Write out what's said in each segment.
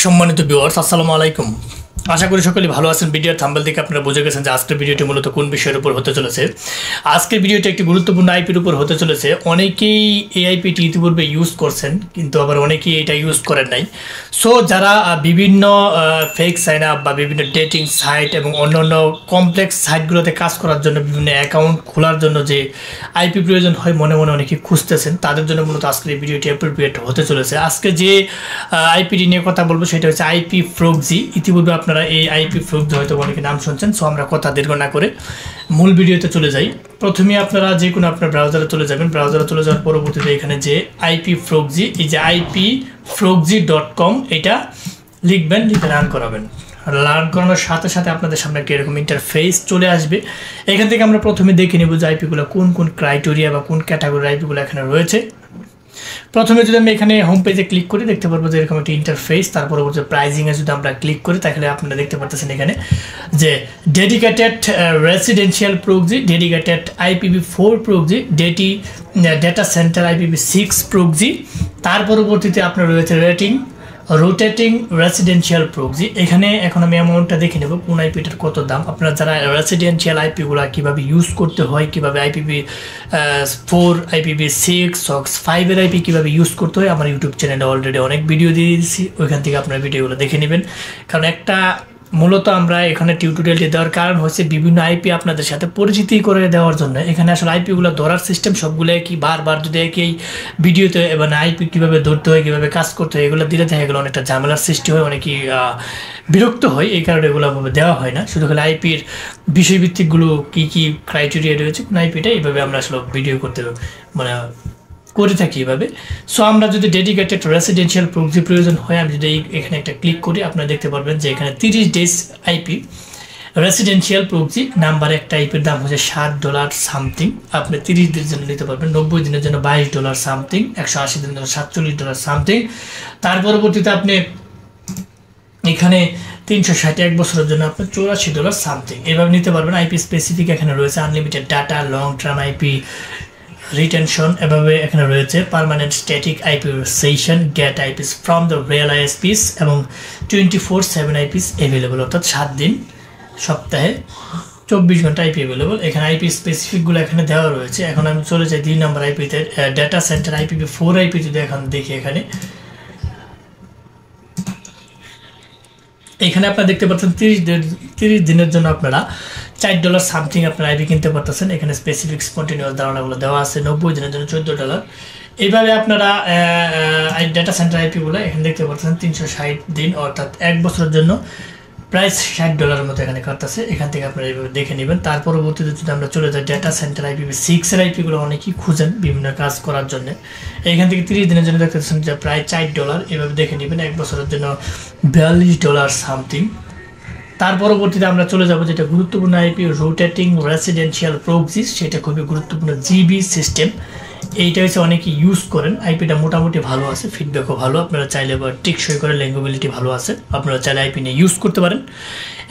সম্মানিত ভিউয়ার্স আসসালামু আলাইকুম। আশা করি সকলে ভালো আছেন। ভিডিওর থাম্বনেল থেকে আপনারা বুঝে গেছেন যে আজকের ভিডিওটি মূলত কোন বিষয়ের উপর হতে চলেছে। আজকের ভিডিওটি একটি গুরুত্বপূর্ণ আইপির উপর হতে চলেছে। অনেকেই এই আইপিটি ইতিপূর্বে ইউজ করছেন, কিন্তু আবার অনেকেই এটা ইউজ করেন নাই। সো যারা বিভিন্ন ফেক সাইন আপ বা বিভিন্ন ডেটিং সাইট এবং অন্যান্য কমপ্লেক্স সাইটগুলোতে কাজ করার জন্য, বিভিন্ন অ্যাকাউন্ট খোলার জন্য যে আইপি প্রয়োজন হয়, মনে মনে অনেকেই খুঁজতেছেন, তাদের জন্য মূলত আজকের এই ভিডিওটি অ্যাপ্রোপ্রিয়েট হতে চলেছে। আজকে যে আইপিটি নিয়ে কথা বলবো সেটা হচ্ছে আইপি ফ্রগজি। ইতিপূর্বে আপনারা এই আইপি ফ্রগজি হয়তো অনেকে নাম শুনছেন। সো আমরা কথা দীর্ঘ না করে মূল ভিডিওতে চলে যাই। প্রথমে আপনারা যে কোনো আপনার ব্রাউজারে চলে যাবেন। ব্রাউজারে চলে যাওয়ার পরবর্তীতে এখানে যে আইপি ফ্রগজি, এই যে ipfrogzi.com, এটা লিখবেন, লিখে রান করাবেন। লার্ন করানোর সাথে সাথে আপনাদের সামনে একটা এরকম ইন্টারফেস চলে আসবে। এখান থেকে আমরা প্রথমে দেখে নেব যে আইপিগুলো কোন কোন ক্রাইটেরিয়া বা কোন ক্যাটাগরির আইপিগুলো এখানে রয়েছে। প্রথমে যদি আমি এখানে হোম পেজে ক্লিক করি, দেখতে পারবো যে এরকম একটা ইন্টারফেস। তার পরবর্তী প্রাইজিংয়ে যদি আমরা ক্লিক করি, তাহলে আপনারা দেখতে পাচ্ছেন এখানে যে dedicated residential proxy, dedicated IPv4 proxy, data centre IPv6 proxy. তার পরবর্তীতে আপনার রয়েছে রোটেটিং রেসিডেন্সিয়াল প্রক্সি। এখানে এখন আমি অ্যামাউন্টটা দেখে নেব কোন আইপিটার কত দাম। আপনারা যারা রেসিডেন্সিয়াল আইপিগুলো কীভাবে ইউজ করতে হয়, কীভাবে IPv4 IPv6 SOX5 এর আইপি কীভাবে ইউজ করতে হয়, আমার ইউটিউব চ্যানেলে অলরেডি অনেক ভিডিও দিয়ে দিয়েছি। ওইখান থেকে আপনার ভিডিওগুলো দেখে নেবেন। কারণ মূলত আমরা এখানে টিউটোরিয়ালটি দেওয়ার কারণ হচ্ছে বিভিন্ন আইপি আপনাদের সাথে পরিচিতি করে দেওয়ার জন্য। এখানে আসলে আইপিগুলো ধরার সিস্টেম সবগুলো কি বারবার যদি একই ভিডিওতে এবং আইপি কীভাবে ধরতে হয়, কীভাবে কাজ করতে হয়, এগুলো দিলে দেখা গেলো অনেকটা ঝামেলার সৃষ্টি হয়, অনেকেই বিরক্ত হয়। এই কারণে এগুলো দেওয়া হয় না। শুধু খালি আইপির বিষয়ভিত্তিকগুলো কী কী ক্রাইটেরিয়া রয়েছে কোন আইপিটা, এইভাবে আমরা আসলে ভিডিও করতে করে থাকি এভাবে। সো আমরা যদি ডেডিকেটেড রেসিডেন্সিয়াল প্রক্সি প্রয়োজন হয়, আমি যদি এখানে একটা ক্লিক করি, আপনারা দেখতে পারবেন যে এখানে 30 days IP residential proxy number একটা আইপির দাম হচ্ছে $60 সামথিং। আপনি 30 দিনের জন্য নিতে পারবেন, 90 দিনের জন্য $22 সামথিং, 180 দিনের জন্য $47 সামথিং। তার পরবর্তীতে আপনি এখানে 360 এক বছরের জন্য আপনার $84 সামথিং এভাবে নিতে পারবেন। আইপি স্পেসিফিক এখানে রয়েছে unlimited data, long term IP retention, এভাবে এখানে রয়েছে permanent static IP session, get IPs from the real ISPs এবং 24/7 আইপিস অ্যাভেলেবল, অর্থাৎ 7 দিন সপ্তাহে 24 ঘন্টা আইপি অ্যাভেলেবল। এখানে আইপি স্পেসিফিকগুলো এখানে দেওয়া রয়েছে। এখন আমি চলে যাই 2 নম্বর আইপিতে, ডেটা সেন্টার IPv4 আইপি। যদি এখন দেখি এখানে আপনারা দেখতে পাচ্ছেন 30 দিনের জন্য আপনারা $4 সামথিং আপনার আইপি কিনতে পারতেছেন। এখানে স্পেসিফিক স্পন্টেনিয়াস ধারণাগুলো দেওয়া আছে। 90 দিনের জন্য $14। এইভাবে আপনারা ডেটা সেন্টার আইপিগুলো এখানে দেখতে পাচ্ছেন 360 দিন, অর্থাৎ 1 বছরের জন্য প্রায় $60 মতো এখানে কাটতেছে। এখান থেকে আপনারা এইভাবে দেখে নেবেন। তার পরবর্তীতে যদি আমরা চলে যাই ডেটা সেন্টার IPv6 এর আইপিগুলো অনেকেই খুঁজেন বিভিন্ন কাজ করার জন্য। এখান থেকে 30 দিনের জন্য দেখতে পাচ্ছেন যে প্রায় $4, এভাবে দেখে নেবেন। 1 বছরের জন্য $42 সামথিং। তার পরবর্তীতে আমরা চলে যাব যেটা গুরুত্বপূর্ণ আইপি, রোটেটিং রেসিডেন্সিয়াল প্রক্সি। সেটা খুবই গুরুত্বপূর্ণ, জিবি সিস্টেম। এইটা হচ্ছে অনেকে ইউজ করেন। আইপিটা মোটামুটি ভালো আছে, ফিডব্যাকও ভালো। আপনারা চাইলে টেকসই করে, ল্যাঙ্গুয়েবিলিটি ভালো আছে, আপনারা চাইলে আইপি নিয়ে ইউজ করতে পারেন।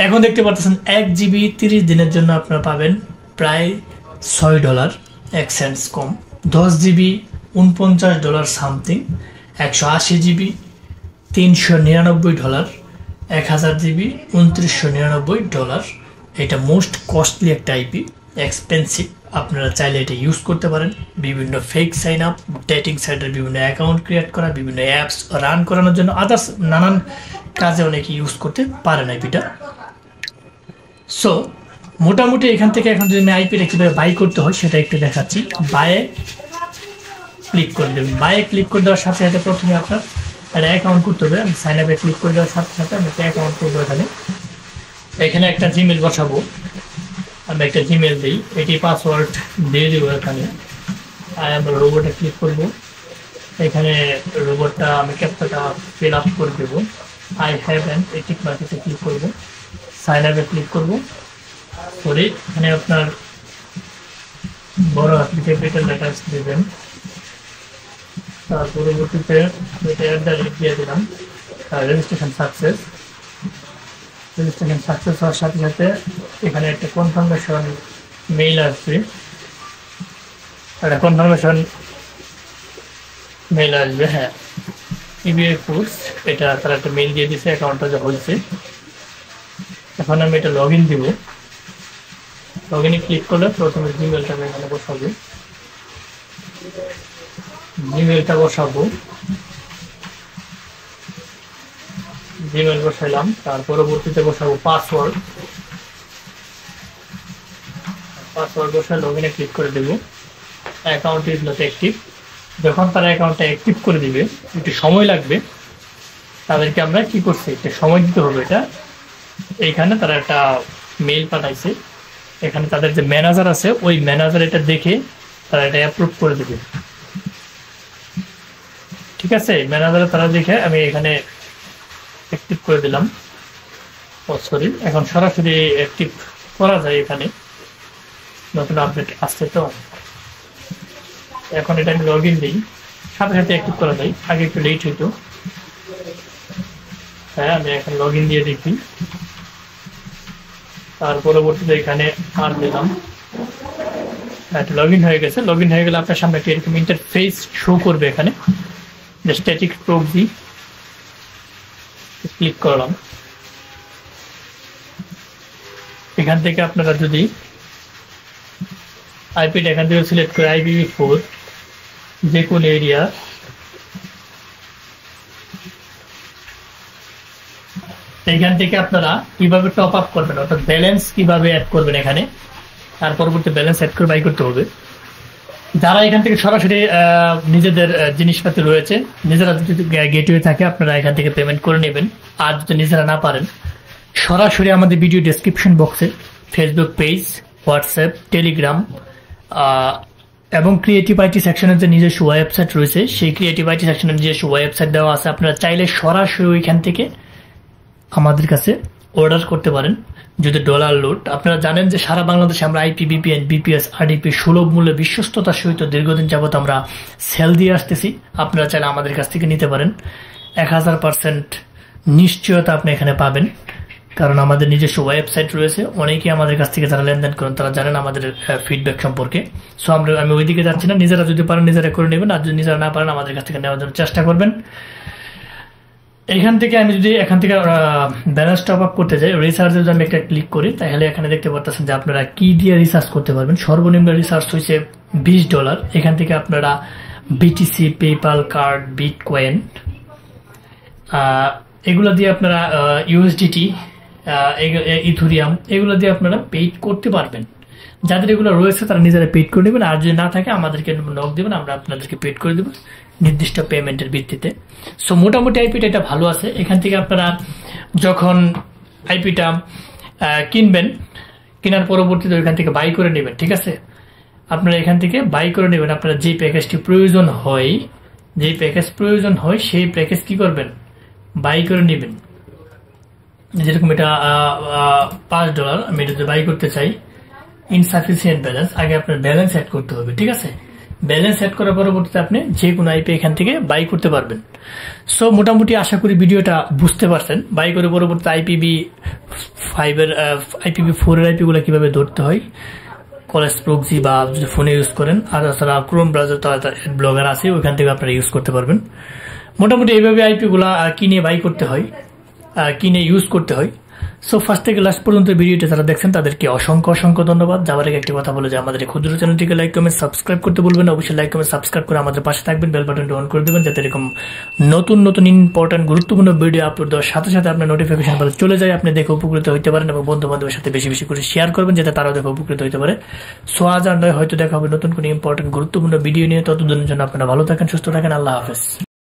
এখন দেখতে পাচ্ছেন 1 GB 30 দিনের জন্য আপনারা পাবেন প্রায় $6, 1 সেন্টস কম। 10 GB $49 সামথিং, 180 GB $399, 1000 GB $2999। এটা মোস্ট কস্টলি একটা আইপি, এক্সপেন্সিভ। আপনারা চাইলে এটা ইউজ করতে পারেন বিভিন্ন ফেক সাইন আপ, ডেটিং সাইটের বিভিন্ন অ্যাকাউন্ট ক্রিয়েট করা, বিভিন্ন অ্যাপস রান করানোর জন্য, আদার্স নানান কাজে অনেকে ইউজ করতে পারেন আইপিটা। সো মোটামুটি এখান থেকে এখন যদি আমি আইপিটা কীভাবে বাই করতে হয় সেটা একটু দেখাচ্ছি। বায়ে ক্লিক করে দেবেন। বায়ে ক্লিক করে দেওয়ার সাথে সাথে প্রথমে আপনার একটা অ্যাকাউন্ট করতে হবে। আমি সাইন আপে ক্লিক করে দেওয়ার সাথে সাথে আমি একটা অ্যাকাউন্ট করবো। এখানে একটা জিমেল বসাবো। আমি একটা জিমেল দিই, এটি পাসওয়ার্ড দিয়ে দেবো। এখানে আমরা রোবটে ক্লিক করব। এখানে রোবটটা আমি ক্যাপচাটা ফিল আপ করে দেবো। আই হ্যাভ অ্যান্ড টিক মার্কেটে ক্লিক করব, সাইন আপে ক্লিক করব। করে এখানে আপনার বড় হাতের ক্যাপিটাল লেটার্স দেবেন। তার পরবর্তীতে এটা দিয়ে দিলাম। রেজিস্ট্রেশন সাকসেস হওয়ার সাথে সাথে এখানে একটা কনফার্মেশন মেইল আসবে। একটা কনফার্মেশন মেইল আসবে। হ্যাঁ, ইবিআই ফুডস, এটা তারা একটা মেইল দিয়ে দিয়েছে, অ্যাকাউন্টটা যা হয়েছে। এখন আমি এটা লগ ইন দিব। লগ ইনে ক্লিক করলে প্রথমে জিমেলটা আমি এখানে বসাবো। জিমেলটা বসাবো, জিমেল বসাইলাম। তার পরবর্তীতে বসাবো পাসওয়ার্ড। পাসওয়ার্ড বসায় লগ ইনে ক্লিক করে দেবো। Account is not active. যখন তারা অ্যাকাউন্টটা অ্যাক্টিভ করে দিবে, একটু সময় লাগবে, তাদেরকে আমরা কি করছি, একটু সময় দিতে হবে। এটা এইখানে তারা একটা মেইল পাঠাইছে, এখানে তাদের যে ম্যানেজার আছে ওই ম্যানেজার এটা দেখে তারা এটা অ্যাপ্রুভ করে দেবে। ঠিক আছে, ম্যানেজার তারা দেখে আমি এখানে অ্যাক্টিভ করে দিলাম। সরি, এখন সরাসরি অ্যাক্টিভ করা যায়, এখানে নতুন আপডেট আসছে তো। এখন এটা আমি লগ ইন দিই, সাথে সাথে অ্যাক্টিভ করা যায়, আগে একটু লেট হইতো। হ্যাঁ, আমি এখন লগ ইন দিয়ে দেখি। তার পরবর্তীতে এখানে আর দিলাম, লগ ইন হয়ে গেছে। লগ ইন হয়ে গেলে আপনার সামনে একটা এরকম ইন্টারফেস শো করবে। এখানে স্ট্যাটিক প্রক্সি ক্লিক করলাম। এখান থেকে আপনারা যদি আইপিটা এখান থেকে সিলেক্ট করে IPv4 যে কোন এরিয়া, এইখান থেকে আপনারা কিভাবে টপ আপ করবেন, অর্থাৎ ব্যালেন্স কিভাবে অ্যাড করবেন এখানে, তার পরবর্তী ব্যালেন্স অ্যাড করে বাই করতে হবে। যারা এখান থেকে সরাসরি নিজেদের জিনিসপাতি রয়েছে, নিজেরা যদি গেটওয়ে থাকে আপনারা এখান থেকে পেমেন্ট করে নেবেন। আর যদি নিজেরা না পারেন, সরাসরি আমাদের ভিডিও ডেসক্রিপশন বক্সে ফেসবুক পেজ, হোয়াটসঅ্যাপ, টেলিগ্রাম এবং ক্রিয়েটিভ আইটি সেকশনের যে নিজস্ব ওয়েবসাইট রয়েছে, সেই ক্রিয়েটিভ আইটি সেকশনের নিজস্ব ওয়েবসাইট দেওয়া আছে। আপনারা চাইলে সরাসরি ওইখান থেকে আমাদের কাছে অর্ডার করতে পারেন। যদি ডলার লোড, আপনারা জানেন যে সারা বাংলাদেশে আমরা IPVPN, BPS, RDP সুলভ মূল্যে বিশ্বস্ততার সহিত দীর্ঘদিন যাবত আমরা সেল দিয়ে আসতেছি। আপনারা চাইলে আমাদের কাছ থেকে নিতে পারেন। 1000% নিশ্চয়তা আপনি এখানে পাবেন, কারণ আমাদের নিজস্ব ওয়েবসাইট রয়েছে। অনেকেই আমাদের কাছ থেকে যারা লেনদেন করেন তারা জানেন আমাদের ফিডব্যাক সম্পর্কে। সো আমি ওইদিকে যাচ্ছি না, নিজেরা যদি পারেন নিজেরা করে নেবেন, আর যদি নিজেরা না পারেন আমাদের কাছ থেকে নেওয়ার জন্য চেষ্টা করবেন। এখান থেকে আমি যদি এখান থেকে ব্যালেন্স টপ আপ করতে যাই, রিসার্চে যদি আমি একটা ক্লিক করি, তাহলে এখানে দেখতে পাচ্ছেন যে আপনারা কি দিয়ে রিসার্চ করতে পারবেন। সর্বনিম্ন রিসার্চ হয়েছে $20। এখান থেকে আপনারা BTC, পেপাল কার্ড, বিটকয়েন এগুলো দিয়ে আপনারা USDT, ইথুরিয়াম এগুলো দিয়ে আপনারা পেইড করতে পারবেন। যাদের এগুলো রয়েছে তারা নিজেরা পেইড করে নেবেন, আর যদি না থাকে আমাদেরকে নক দেবেন, আমরা আপনাদেরকে পেইড করে দেবো নির্দিষ্ট পেমেন্টের ভিত্তিতে। সো মোটামুটি আইপিটা এটা ভালো আছে। এখান থেকে আপনারা যখন আইপিটা কিনবেন, কেনার পরবর্তীতে ওইখান থেকে বাই করে নেবেন। ঠিক আছে, আপনারা এখান থেকে বাই করে নেবেন। আপনারা যে প্যাকেজটি প্রয়োজন হয়, সেই প্যাকেজ কি করবেন, বাই করে নেবেন। যেরকম এটা $5, আমি এটা বাই করতে চাই। ইনসাফিসিয়েন্ট ব্যালেন্স, আগে আপনার ব্যালেন্স অ্যাড করতে হবে। ঠিক আছে, ব্যালেন্স অ্যাড করার পরবর্তীতে আপনি যে কোনো আইপি এখান থেকে বাই করতে পারবেন। সো মোটামুটি আশা করি ভিডিওটা বুঝতে পারছেন। বাই করে পরবর্তীতে IPv4 এর আইপি গুলো কিভাবে ধরতে হয়, কলেজ প্রক্সি বা যদি ফোনে ইউজ করেন, আর তাছাড়া ক্রোম ব্রাউজার তো ব্লগার আছে, ওইখান থেকে আপনারা ইউজ করতে পারবেন। মোটামুটি এইভাবে আইপি গুলা কিনে বাই করতে হয়, কিনে ইউজ করতে হয়। সো ফার্স্ট থেকে লাস্ট পর্যন্ত ভিডিওটা যারা দেখছেন তাদেরকে অসংখ্য ধন্যবাদ। যাওয়ার আগে একটি কথা বলে যে আমাদের ক্ষুদ্র চ্যানেলটিকে লাইক কমেন্ট সাবস্ক্রাইব করতে বলবেন। অবশ্যই লাইক কমেন্ট সাবস্ক্রাইব করে আমাদের পাশে থাকবেন, বেল বাটনটি অন করে দেবেন, যাতে এরকম নতুন ইম্পর্টেন্ট গুরুত্বপূর্ণ ভিডিও আপলোড দেওয়ার সাথে সাথে আপনার নোটিফিকেশন বলে চলে যায়, আপনি দেখে উপকৃত হতে পারেন এবং বন্ধু বান্ধবের সাথে বেশি করে শেয়ার করবেন, যাতে তারাও দেখে উপকৃত হতে পারে। সো আজ আর নয়, হয়তো দেখা হবে নতুন কোনো ইম্পর্টেন্ট গুরুত্বপূর্ণ ভিডিও নিয়ে। ততদিনের জন্য আপনারা ভালো থাকেন, সুস্থ থাকেন। আল্লাহ হাফেজ।